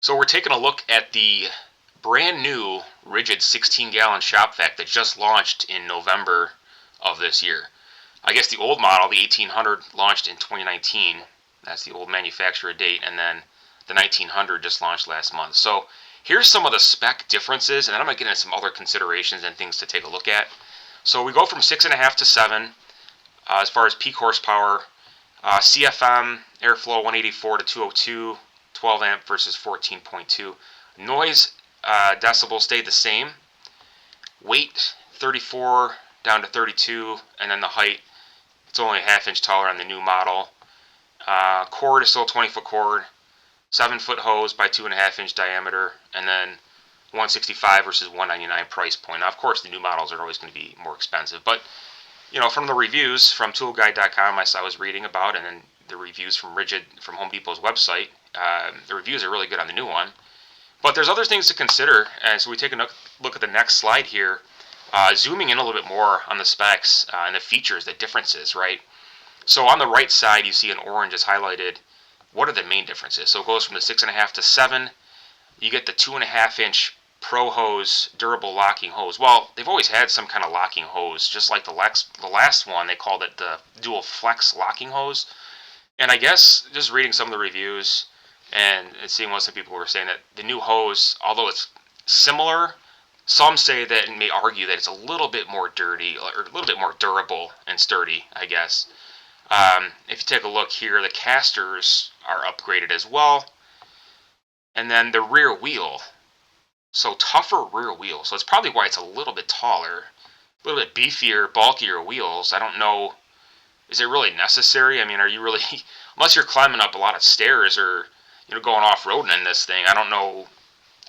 So we're taking a look at the brand new Ridgid 16-gallon shop vac that just launched in November of this year. I guess the old model, the 1800, launched in 2019. That's the old manufacturer date, and then the 1900 just launched last month. So here's some of the spec differences, and then I'm going to get into some other considerations and things to take a look at. So we go from 6.5 to 7 as far as peak horsepower. CFM airflow 184 to 202, 12 amp versus 14.2. Noise decibel stayed the same. Weight 34 down to 32, and then the height, it's only a half-inch taller on the new model. Cord is still 20-foot cord, 7-foot hose by 2.5-inch diameter, and then 165 versus 199 price point. Now, of course, the new models are always going to be more expensive, but you know, from the reviews from toolguide.com I was reading about, and then the reviews from Ridgid from Home Depot's website, the reviews are really good on the new one. But there's other things to consider, and so we take a look at the next slide here, zooming in a little bit more on the specs and the features, the differences, right? So on the right side, you see an orange is highlighted. What are the main differences? So it goes from the 6.5 to 7. You get the 2.5-inch Pro Hose durable locking hose. Well, they've always had some kind of locking hose, just like the last one. They called it the dual flex locking hose. And I guess just reading some of the reviews and seeing what some people were saying, that the new hose, although it's similar, some say that and may argue that it's a little bit more dirty or a little bit more durable and sturdy, I guess. If you take a look here, the casters are upgraded as well. And then the rear wheel, so tougher rear wheel. So it's probably why it's a little bit taller, a little bit beefier, bulkier wheels. I don't know, is it really necessary? I mean, are you really, unless you're climbing up a lot of stairs or, you know, going off-roading in this thing, I don't know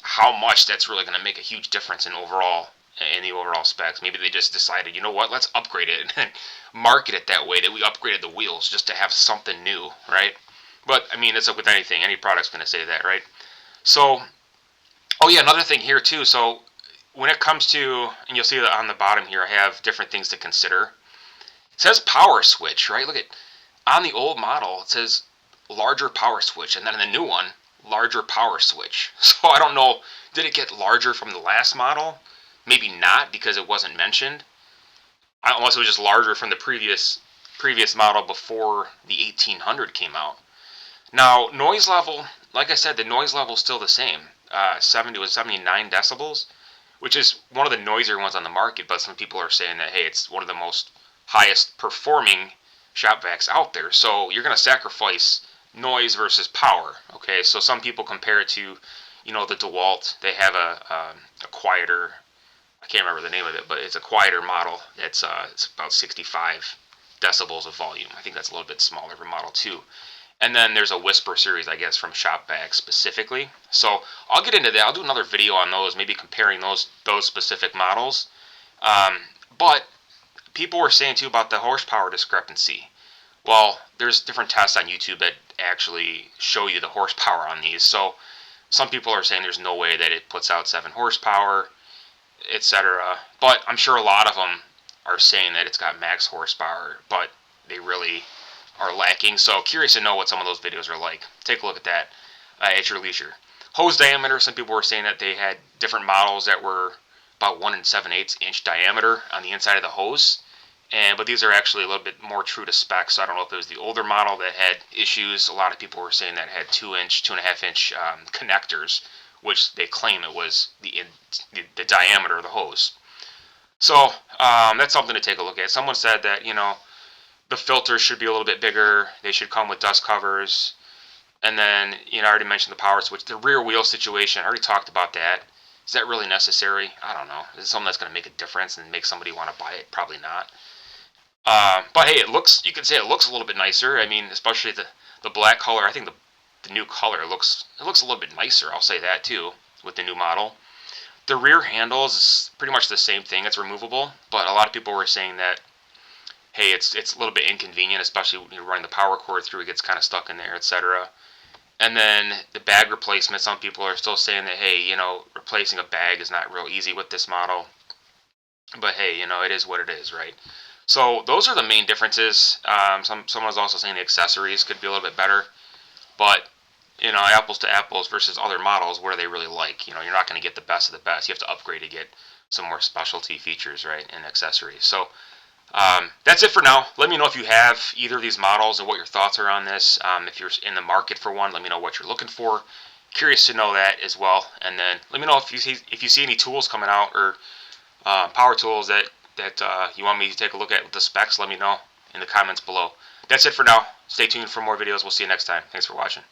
how much that's really going to make a huge difference in the overall specs. Maybe they just decided, you know what, let's upgrade it and market it that way, that we upgraded the wheels just to have something new, right? But, I mean, it's like with anything. Any product's going to say that, right? So, oh yeah, another thing here too. So when it comes to, and you'll see that on the bottom here, I have different things to consider. It says power switch, right? Look at, on the old model, it says larger power switch, and then in the new one, larger power switch. So I don't know, did it get larger from the last model? Maybe not, because it wasn't mentioned. Unless it was just larger from the previous model before the 1800 came out. Now, noise level, like I said, the noise level is still the same. 70 to 79 decibels, which is one of the noisier ones on the market, but some people are saying that, hey, it's one of the most highest performing shop vacs out there. So you're going to sacrifice noise versus power, okay? So some people compare it to, you know, the DeWalt. They have a quieter, I can't remember the name of it, but it's a quieter model. It's about 65 decibels of volume. I think that's a little bit smaller of a model too. And then there's a Whisper series, I guess, from shop vacs specifically. So I'll get into that. I'll do another video on those, maybe comparing those specific models. But people were saying too about the horsepower discrepancy. Well, there's different tests on YouTube that actually show you the horsepower on these. So some people are saying there's no way that it puts out 7 horsepower, etc. But I'm sure a lot of them are saying that it's got max horsepower, but they really are lacking. So curious to know what some of those videos are like. Take a look at that at your leisure. Hose diameter, some people were saying that they had different models that were about 1 7/8 inch diameter on the inside of the hose. But these are actually a little bit more true to spec, so I don't know if it was the older model that had issues. A lot of people were saying that it had 2.5 inch connectors, which they claim it was the diameter of the hose. So that's something to take a look at. Someone said that, you know, the filters should be a little bit bigger. They should come with dust covers. And then, you know, I already mentioned the power switch. The rear wheel situation, I already talked about that. Is that really necessary? I don't know. Is it something that's going to make a difference and make somebody want to buy it? Probably not. But hey, it looks, you could say it looks a little bit nicer. I mean, especially the black color. I think the new color looks a little bit nicer. I'll say that too, with the new model. The rear handles is pretty much the same thing. It's removable, but a lot of people were saying that, hey, it's a little bit inconvenient, especially when you're running the power cord through, it gets kind of stuck in there, etc. And then the bag replacement, some people are still saying that, hey, you know, replacing a bag is not real easy with this model. But hey, you know, it is what it is, right? So those are the main differences. Someone was also saying the accessories could be a little bit better. But apples to apples versus other models, what do they really like? You're not going to get the best of the best. You have to upgrade to get some more specialty features, right, and accessories. So that's it for now. Let me know if you have either of these models and what your thoughts are on this. If you're in the market for one, let me know what you're looking for. Curious to know that as well. And then let me know if you see any tools coming out or power tools that you want me to take a look at with the specs. Let me know in the comments below. That's it for now. Stay tuned for more videos. We'll see you next time. Thanks for watching.